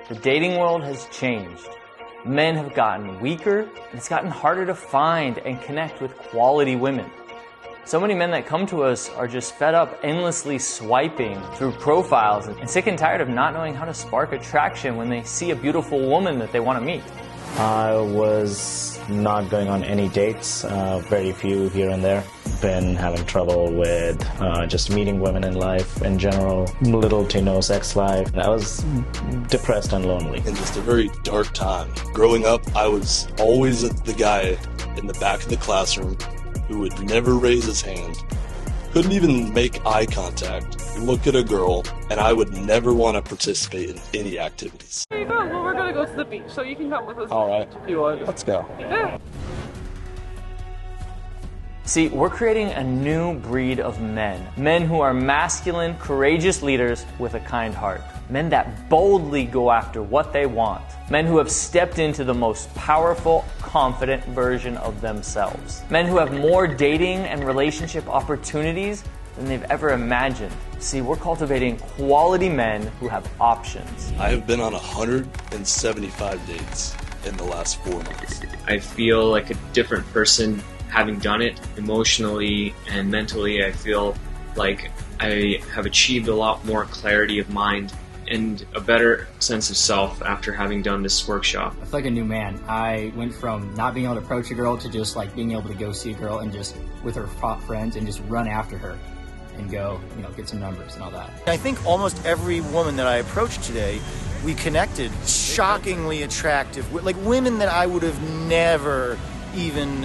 The dating world has changed. Men have gotten weaker, and it's gotten harder to find and connect with quality women. So many men that come to us are just fed up endlessly swiping through profiles and sick and tired of not knowing how to spark attraction when they see a beautiful woman that they want to meet. I was not going on any dates, very few here and there. Been having trouble with just meeting women in life in general, little to no sex life. I was depressed and lonely. In just a very dark time. Growing up, I was always the guy in the back of the classroom who would never raise his hand, couldn't even make eye contact, look at a girl, and I would never want to participate in any activities. There you go. Well, we're going to go to the beach, so you can come with us. All right. If you want. Let's go. Yeah. See, we're creating a new breed of men. Men who are masculine, courageous leaders with a kind heart. Men that boldly go after what they want. Men who have stepped into the most powerful, confident version of themselves. Men who have more dating and relationship opportunities than they've ever imagined. See, we're cultivating quality men who have options. I have been on 175 dates in the last 4 months. I feel like a different person having done it. Emotionally and mentally, I feel like I have achieved a lot more clarity of mind and a better sense of self after having done this workshop. I feel like a new man. I went from not being able to approach a girl to just like being able to go see a girl and just with her friends and just run after her and go, get some numbers and all that. I think almost every woman that I approached today, we connected. Shockingly attractive, like women that I would have never even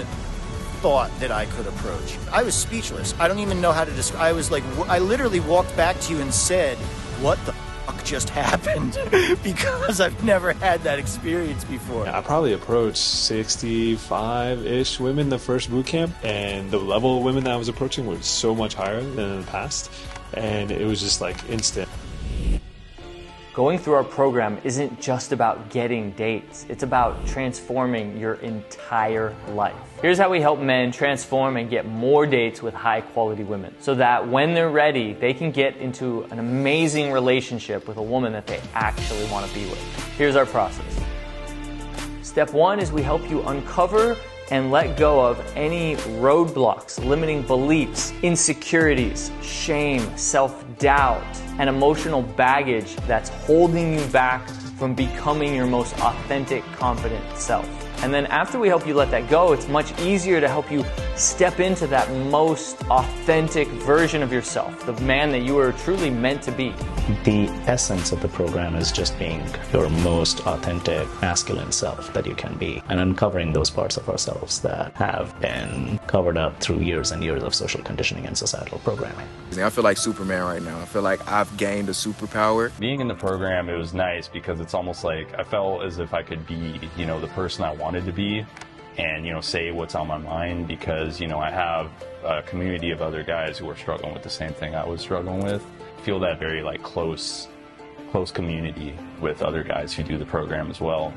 thought that I could approach. I was speechless. I don't even know how to describe. I was like, I literally walked back to you and said, what the fuck just happened? Because I've never had that experience before. I probably approached 65-ish women the first boot camp, and the level of women that I was approaching was so much higher than in the past, and it was just like instant. Going through our program isn't just about getting dates. It's about transforming your entire life. Here's how we help men transform and get more dates with high-quality women so that when they're ready, they can get into an amazing relationship with a woman that they actually want to be with. Here's our process. Step 1 is we help you uncover and let go of any roadblocks, limiting beliefs, insecurities, shame, self-doubt, and emotional baggage that's holding you back from becoming your most authentic, confident self. And then after we help you let that go, it's much easier to help you step into that most authentic version of yourself, the man that you are truly meant to be. The essence of the program is just being your most authentic masculine self that you can be, and uncovering those parts of ourselves that have been covered up through years and years of social conditioning and societal programming. I feel like Superman right now. I feel like I've gained a superpower. Being in the program, it was nice because it's almost like I felt as if I could be, the person I wanted to be and, say what's on my mind because, I have a community of other guys who are struggling with the same thing I was struggling with. I feel that very close community with other guys who do the program as well.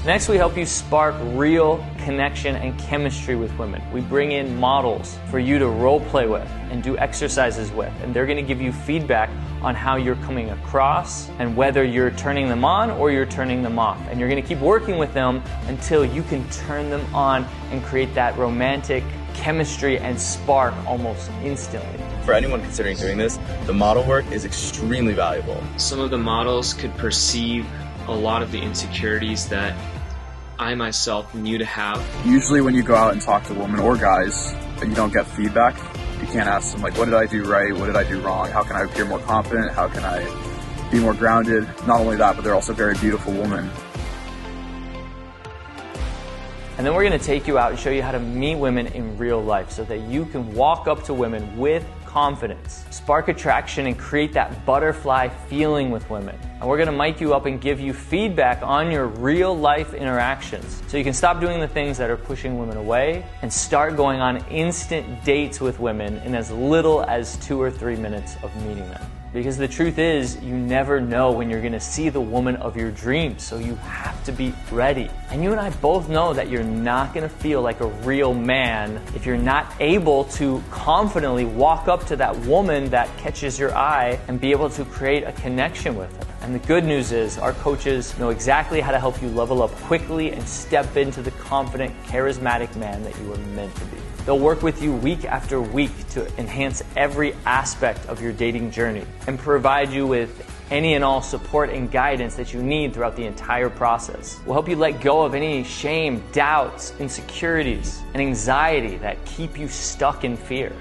Next, we help you spark real connection and chemistry with women. We bring in models for you to role play with and do exercises with, and they're going to give you feedback on how you're coming across and whether you're turning them on or you're turning them off. And you're going to keep working with them until you can turn them on and create that romantic chemistry and spark almost instantly. For anyone considering doing this, the model work is extremely valuable. Some of the models could perceive a lot of the insecurities that I myself knew to have. Usually when you go out and talk to women or guys and you don't get feedback, you can't ask them what did I do right, what did I do wrong, how can I appear more confident, how can I be more grounded. Not only that, but they're also very beautiful women. And then we're going to take you out and show you how to meet women in real life so that you can walk up to women with confidence, spark attraction, and create that butterfly feeling with women. And we're going to mic you up and give you feedback on your real life interactions so you can stop doing the things that are pushing women away and start going on instant dates with women in as little as 2 or 3 minutes of meeting them. Because the truth is, you never know when you're going to see the woman of your dreams, so you have to be ready. And you and I both know that you're not going to feel like a real man if you're not able to confidently walk up to that woman that catches your eye and be able to create a connection with her. And the good news is our coaches know exactly how to help you level up quickly and step into the confident, charismatic man that you are meant to be. They'll work with you week after week to enhance every aspect of your dating journey and provide you with any and all support and guidance that you need throughout the entire process. We'll help you let go of any shame, doubts, insecurities, and anxiety that keep you stuck in fear.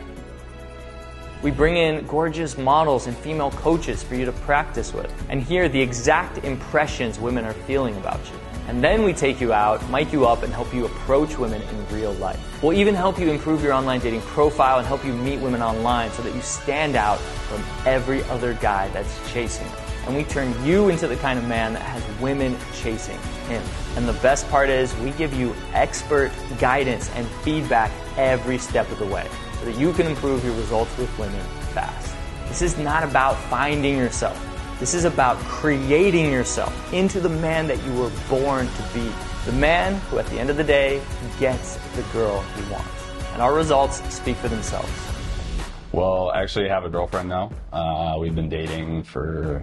We bring in gorgeous models and female coaches for you to practice with and hear the exact impressions women are feeling about you. And then we take you out, mic you up, and help you approach women in real life. We'll even help you improve your online dating profile and help you meet women online so that you stand out from every other guy that's chasing them. And we turn you into the kind of man that has women chasing him. And the best part is we give you expert guidance and feedback every step of the way so that you can improve your results with women fast. This is not about finding yourself. This is about creating yourself into the man that you were born to be. The man who, at the end of the day, gets the girl he wants. And our results speak for themselves. Well, actually, I have a girlfriend now. We've been dating for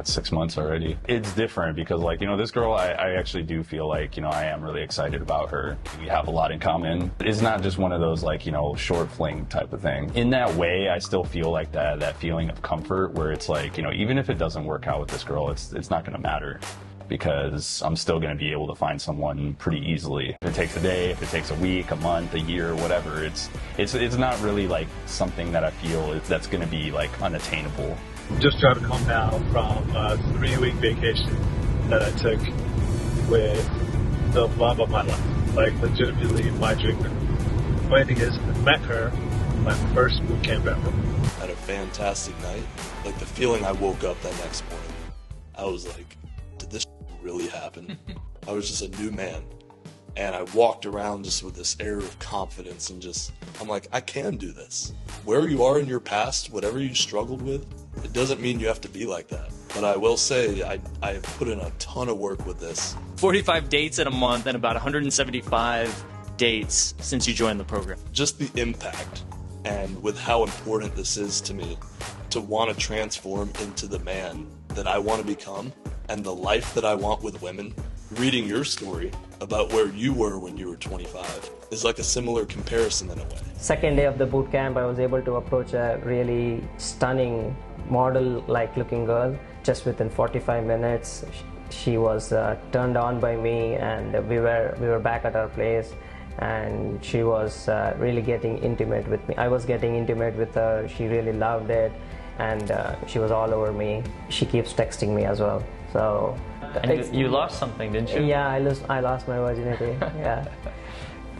6 months already. It's different because, like, this girl, I actually do feel like, I am really excited about her. We have a lot in common. It's not just one of those, like, short fling type of thing. In that way, I still feel like that feeling of comfort where it's like, even if it doesn't work out with this girl, it's not going to matter because I'm still going to be able to find someone pretty easily. If it takes a day, if it takes a week, a month, a year, whatever, it's not really like something that I feel that's going to be like unattainable. Just trying to come down from a 3-week vacation that I took with the love of my life, like legitimately my dream girl. Funny thing is, I met her my first boot camp ever. Had a fantastic night. Like the feeling I woke up that next morning, I was like, did this really happen? I was just a new man. And I walked around just with this air of confidence and I'm like, I can do this. Where you are in your past, whatever you struggled with, it doesn't mean you have to be like that. But I will say, I have put in a ton of work with this. 45 dates in a month and about 175 dates since you joined the program. Just the impact and with how important this is to me to want to transform into the man that I want to become and the life that I want with women. Reading your story about where you were when you were 25 is like a similar comparison in a way. Second day of the boot camp, I was able to approach a really stunning model-like looking girl. Just within 45 minutes, she was turned on by me, and we were back at our place, and she was really getting intimate with me. I was getting intimate with her. She really loved it, and she was all over me. She keeps texting me as well. So. And you lost something, didn't you? Yeah, I lost my virginity. Yeah.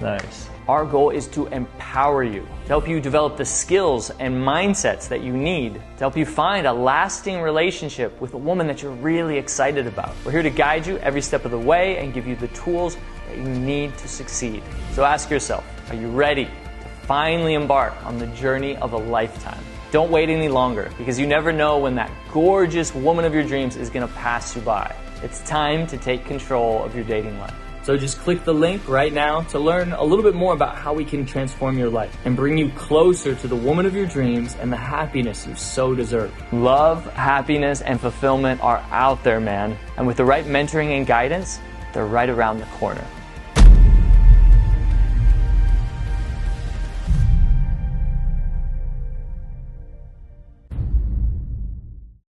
Nice. Our goal is to empower you, to help you develop the skills and mindsets that you need to help you find a lasting relationship with a woman that you're really excited about. We're here to guide you every step of the way and give you the tools that you need to succeed. So ask yourself, are you ready to finally embark on the journey of a lifetime? Don't wait any longer, because you never know when that gorgeous woman of your dreams is going to pass you by. It's time to take control of your dating life. So just click the link right now to learn a little bit more about how we can transform your life and bring you closer to the woman of your dreams and the happiness you so deserve. Love, happiness, and fulfillment are out there, man. And with the right mentoring and guidance, they're right around the corner.